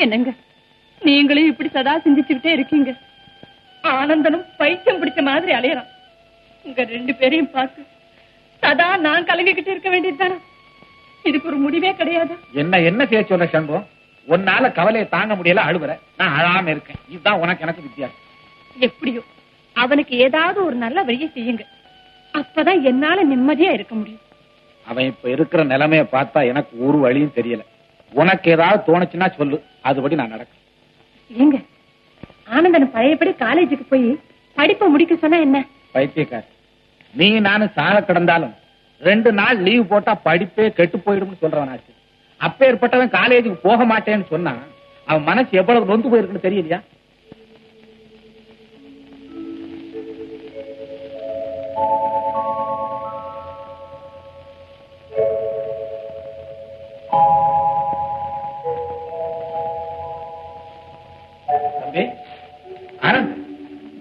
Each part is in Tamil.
என்னங்க நீங்களும் இப்படி சதா சிந்திச்சுக்கிட்டே இருக்கீங்க. ஆனந்தனும் பைத்தியம் பிடிச்ச மாதிரி அலையறான். உங்க 2 பேரையும் பார்த்து சதா நான் கலங்கிக்கிட்டு இருக்க வேண்டியதுதானே? இதுக்கு ஒரு முடிவே கிடையாது. என்ன செய்ய சொல்ற சண்பம்? உன்னால கவலையை தாங்க முடியல, அழுவுற. நான் அழாம இருக்கேன். இதுதான் உனக்கு எனக்கு வித்தியாசம். எப்படியோ அவனுக்கு ஏதாவது ஒரு நல்ல வழியை செய்யுங்க. அப்பதான் என்னால நிம்மதியா இருக்க முடியும். அவன் இப்ப இருக்கிற நிலைமைய பார்த்தா எனக்கு ஒரு வழியும் தெரியல. உனக்கு ஏதாவது தோணுச்சுன்னா சொல்லு, அதுபடி நான் நடக்கிறேன். ஏங்க ஆனந்தன் பழையபடி காலேஜுக்கு போய் படிப்பை முடிக்க சொன்னா என்ன? பைத்தியக்கார, நீ நானும் சாக கிடந்தாலும் 2 நாள் லீவ் போட்டா படிப்பே கெட்டு போயிடும்னு சொல்றவனாச்சு. அப்பேற்பட்டவன் காலேஜுக்கு போக மாட்டேன்னு சொன்னா அவன் மனசு எவ்வளவு நொந்து போயிருக்குன்னு தெரியலையா?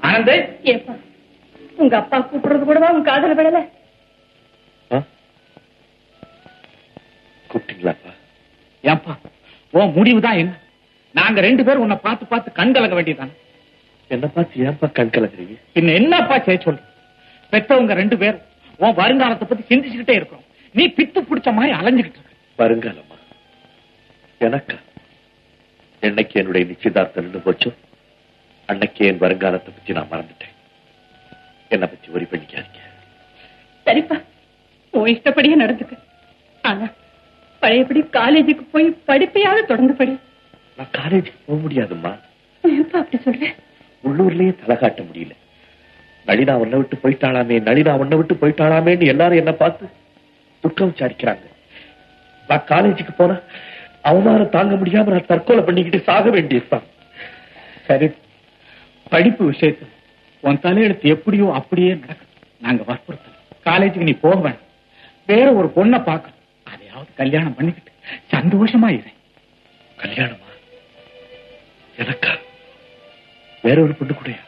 ஆனந்த், ஏப்பா உங்க அப்பா கூப்பிடுறது கூடவா உங்க காதல விடல? கூப்பிட்டீங்களாப்பா? ஏப்பா உன் முடிவுதான் என்ன? நாங்க 2 பேரும் உன்னை பார்த்து பார்த்து கண் கலங்க வேண்டியதானே. என்ன பார்த்து ஏன்பா கண் கலங்குறீங்க? பின்ன என்னப்பா செய்ய சொல்லு? பெற்றவங்க 2 பேரும் உன் வருங்காலத்தை பத்தி சிந்திச்சுக்கிட்டே இருக்கிறோம். நீ பித்து பிடிச்ச மாதிரி அலைஞ்சுக்கிட்டு இருக்க. வருங்காலமா? எனக்கா? என்னைக்கு என்னுடைய நிச்சயதார்த்தம் நின்று போச்சோ அன்னைக்கு என் வருங்காலத்தை பத்தி நான் மறந்துட்டேன். என்ன பத்தி ஒரி பண்ணிக்காதீங்க. சரிப்பா, உன் இஷ்டப்படியே நடந்துக்க. ஆனா பழையபடி காலேஜுக்கு போய் படிப்பையாவது தொடர்ந்து படி. நான் காலேஜுக்கு போக முடியாதும்மா. எப்ப அப்படி சொல்றேன்? உள்ளூர்லயே தலை காட்ட முடியல. நளினா உன்னை விட்டு போயிட்டாளாமே, நளினா உன்னை விட்டு போயிட்டாளாமேன்னு எல்லாரும் என்ன பார்த்து துக்கம் விசாரிக்கிறாங்க. நான் காலேஜுக்கு போனா அவமானம் தாங்க முடியாம நான் தற்கொலை பண்ணிக்கிட்டு சாக வேண்டியதுதான். சரி, படிப்பு விஷயத்துல உன் தலையெழுத்து எப்படியோ அப்படியே நடக்கும். நாங்க வற்புறுத்தல. காலேஜுக்கு நீ போக வேண்டாம். வேற ஒரு பொண்ணை பார்க்கணும். அதையாவது கல்யாணம் பண்ணிக்கிட்டு சந்தோஷமா இரு. கல்யாணமா? எனக்கா? வேற ஒரு பொண்ணு கூடயா?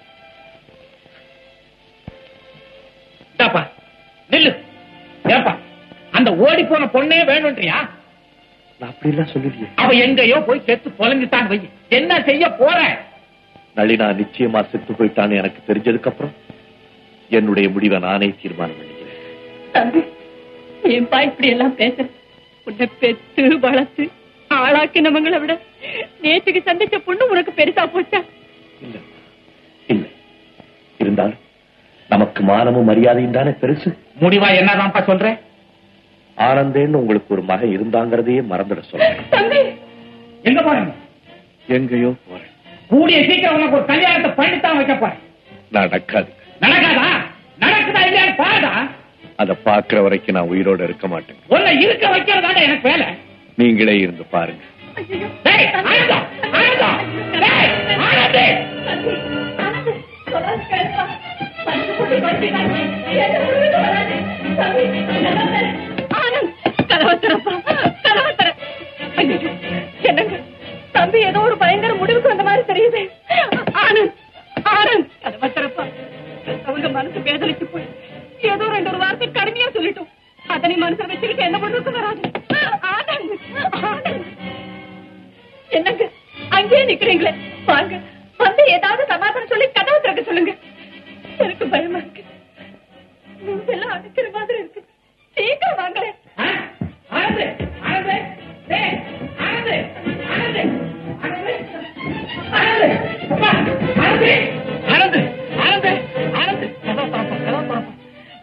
நில்லு. ஏப்பா அந்த ஓடி போன பொண்ணே வேணும்ன்றியா? நான் அப்படி எல்லாம் சொல்லலையே. அவ எங்கயோ போய் செத்து தொலைஞ்சுட்டான் வை. என்ன செய்ய போற? நளினா நிச்சயமா செத்து போயிட்டான்னு எனக்கு தெரிஞ்சதுக்கு அப்புறம் என்னுடைய முடிவை நானே தீர்மானம் பண்ணிக்கிறேன். தம்பி, ஏன்பா இப்படி எல்லாம் பேச? உன்னை பெத்து வளர்த்து ஆளாக்கினவங்களை விட நேற்றுக்கு சந்திச்ச பொண்ணு உனக்கு பெருசா போச்சா? இல்ல இல்ல, இருந்தாலும் நமக்கு மானமும் மரியாதையும் தானே பெருசு. முடிவா என்னதான்ப்பா சொல்ற? ஆனந்தேன்னு உங்களுக்கு ஒரு மகன் இருந்தாங்கிறதையே மறந்துட சொல்றேன். தம்பி, எங்க போறேன்? எங்கயோ போறேன். கூடிய சீக்கிரம் உனக்கு ஒரு கல்யாணத்தை பண்ணித்தான் வைக்க போறேன். நடக்காது. நடக்காதா? நடக்குதா இல்லையா பாருடா. அதை பாக்குற வரைக்கும் நான் உயிரோட இருக்க மாட்டேன். உன்னை இருக்க வைக்கிறதான எனக்கு வேலை. நீங்களே இருந்து பாருங்க. என்னங்க தம்பி ஏதோ ஒரு பயங்கர முடிவுக்கு வந்த மாதிரி தெரியுது. ஆனந்த், ஆனந்த் கதவை திறப்பா. அவங்க மனசு வேதனைச்சு போய் ஏதோ 2 வார்த்தை கடுமையா சொல்லிட்டோம். அதனை மனசை வச்சுக்கிட்டு என்ன பண்றதுக்கு வராது. ஆனந்த், ஆனந்த் என்னங்க அங்கேயே நிக்கிறீங்களே, வாங்க வந்து ஏதாவது சமாதானம் சொல்லி கதவை திறக்க சொல்லுங்க. எனக்கு பயமா இருக்கு. நீங்க எல்லாம் அடிக்கிற மாதிரி இருக்கு. சீக்கிரம் வாங்களே.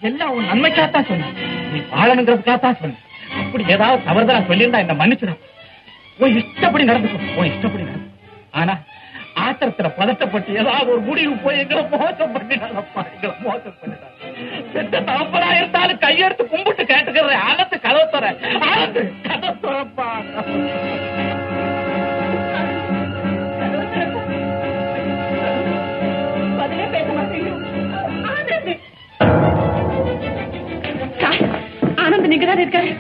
எல்லாம் உன் நன்மைக்காத்தான் சொன்ன. நீ வாழணுங்கிறதுக்காகத்தான் சொன்ன. அப்படி ஏதாவது தவறுதலா சொல்லியிருந்தா என்ன மன்னிச்சுதான். உன் இஷ்டப்படி நடந்துக்கும், உன் இஷ்டப்படி நடக்கும். ஆனா ஆத்திரத்துல பதட்டப்பட்டு ஏதாவது ஒரு முடிவு போய் எங்களை மோசம் பண்ணினாலப்பா, எங்களை மோசம் பண்ணினால. எந்த தவப்பனா இருந்தாலும் கையெடுத்து கும்பிட்டு கேட்டுக்கிற. ஆனத்து கதவை தர, ஆனத்து கதவை தரப்பா. பதிலே பேச மாட்டேங்க. ஆனந்த் நீங்க தான் இருக்காரு.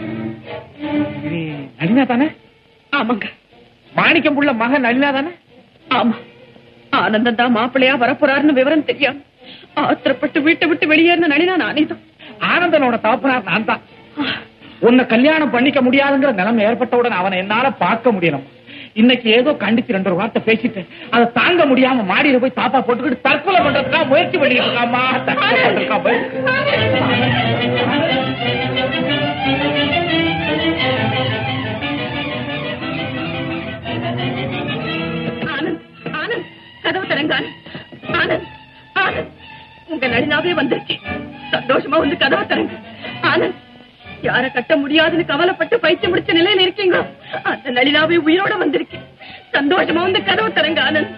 நளினா தானே? ஆமாங்க. மாணிக்கம் புள்ள மகன் நளினா தானே? ஆமா. ஆனந்தம் தான் மாப்பிள்ளையா வரப்போறாருன்னு விவரம் தெரியாம ஆத்திரப்பட்டு வீட்டை விட்டு வெளியேறின நளினா நானே தான். ஆனந்தனோட தகப்பனார் நான் தான். உன்னை கல்யாணம் பண்ணிக்க முடியாதுங்கிற நிலைமை ஏற்பட்டவுடன் அவனை என்னால பார்க்க முடியணும். இன்னைக்கு ஏதோ கண்டிச்சு 2 வார்த்தை பேசிட்டு அதை தாங்க முடியாம மாடியில போய் தாப்பா போட்டுக்கிட்டு தற்கொலை பண்றதுக்காக முயற்சி பண்ணிட்டு இருக்காமா. ஆனந்த், ஆனந்த், கதவு திறங்க ஆனந்த். ஆனந்த், உங்க நளினாவே வந்திருக்கு. சந்தோஷமா வந்து கதவை திறங்க ஆனந்த். யார கட்ட முடியாதுன்னு கவலைப்பட்டு பயிற்சி முடிச்ச நிலையில இருக்கீங்க, அந்த நளினாவே உயிரோட வந்திருக்கு. சந்தோஷமா வந்து கதவு திறங்க ஆனந்த்.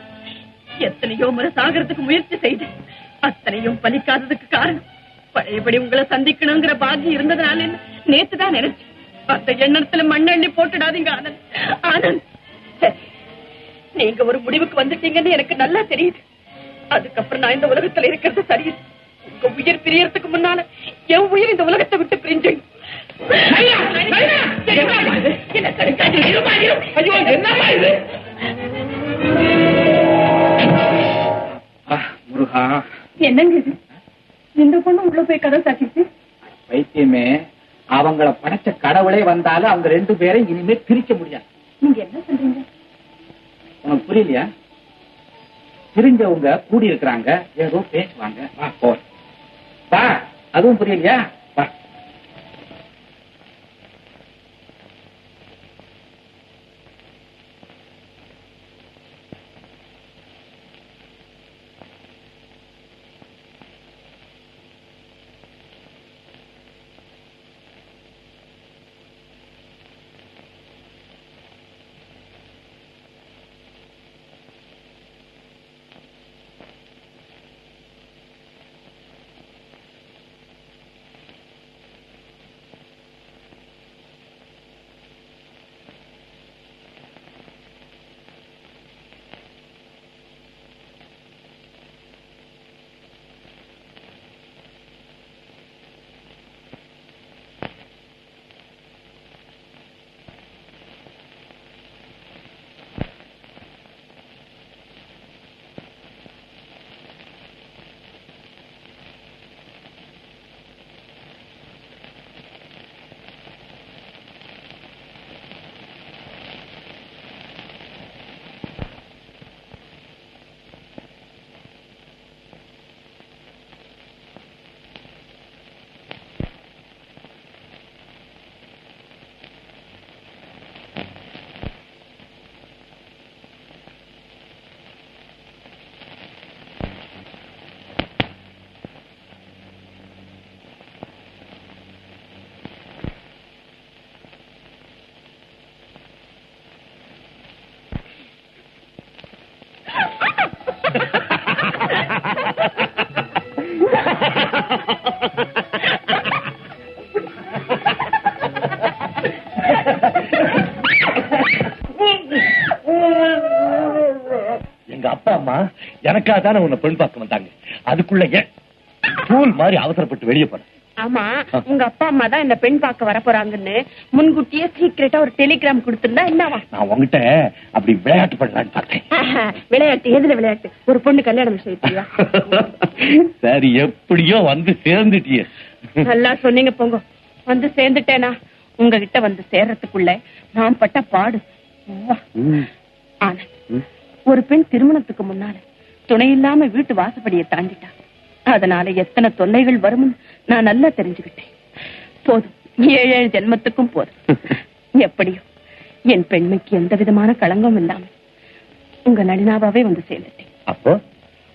எத்தனையோ முறை சாகரத்துக்கு முயற்சி செய்து அத்தனையும் பலிக்காததுக்கு காரணம் பழையபடி உங்களை சந்திக்கணுங்கிற பாக்கியம் இருந்ததுனால நேத்துதான் நினைச்சு அந்த எண்ணத்துல மண்ணெண்ணி போட்டுடாதீங்க ஆனந்த். ஆனந்த், சரி, நீங்க ஒரு முடிவுக்கு வந்துட்டீங்கன்னு எனக்கு நல்லா தெரியுது. அதுக்கப்புறம் நான் இந்த உலகத்துல இருக்கிறது சரியில்லை. உங்க உயிர் பிரியறதுக்கு முன்னால என் உயிர் இந்த உலகத்தை விட்டு பிரிஞ்சு. முருகா, என்னங்க இது? இந்த பொண்ணு உள்ள போய் கதை சாத்திச்சு. வைத்தியமே, அவங்கள படைச்ச கடவுளே வந்தாலும் அவங்க 2 பேரும் இனிமே பிரிக்க முடியாது. நீங்க என்ன சொல்றீங்க? உனக்கு புரியலையா? பிரிஞ்சவங்க கூடி இருக்கிறாங்க, ஏதோ பேசுவாங்க. வா போ. வா, அதுவும் புரியலையா? வா. எங்க அப்பா அம்மா எனக்காக தானே உன்னை பெண் பார்க்க வந்தாங்க. அதுக்குள்ள ஏன் பூல் மாதிரி அவசரப்பட்டு வெளியே போன? ஆமா, உங்க அப்பா அம்மா தான் என்ன பெண் பார்க்க வர போறாங்கன்னு முன்கூட்டியே சீக்கிரட்டா ஒரு டெலிகிராம் கொடுத்திருந்தா என்னவா? நான் உங்ககிட்ட அப்படி விளையாட்டு பண்ணலான்னு பார்த்தேன். விளையாட்டு? எதுல விளையாட்டு? ஒரு பொண்ணு கல்யாணம் விஷயத்தியா? சரி, எப்படியோ வந்து சேர்ந்துட்டிய. நல்லா சொன்னீங்க போங்க. வந்து சேர்ந்துட்டேனா உங்ககிட்ட வந்து சேர்றதுக்குள்ள நான் பட்ட பாடு. ஆனா ஒரு பெண் திருமணத்துக்கு முன்னால துணை இல்லாம வீட்டு வாசப்படியை தாண்டிட்டா. அதனால எத்தனை தொல்லைகள் வரும் நான் நல்லா தெரிஞ்சுக்கிட்டேன். போதும், 7 ஜென்மத்துக்கும் போதும். எப்படியோ என் பெண்மைக்கு எந்த விதமான களங்கம் இல்லாம உங்க நளினாவே வந்து சேர்ந்துட்டேன். அப்போ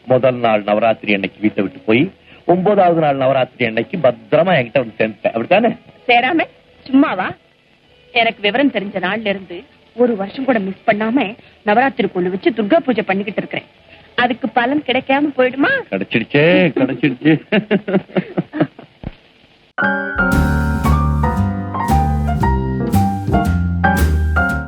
முதல் நாள் நவராத்திரி அன்னைக்கு வீட்டை விட்டு போய் 9வது நாள் நவராத்திரி அன்னைக்கு பத்திரமா என்கிட்ட வந்து சேர்ந்துட்டேன், அப்படித்தானே? சேராம சும்மாவா? எனக்கு விவரம் தெரிஞ்ச நாள்ல இருந்து ஒரு வருஷம் கூட மிஸ் பண்ணாம நவராத்திரி கொண்டு வச்சு துர்கா பூஜை பண்ணிக்கிட்டு இருக்கிறேன். அதுக்கு பலன் கிடைக்காம போயிடுமா? கிடைச்சிடுச்சே.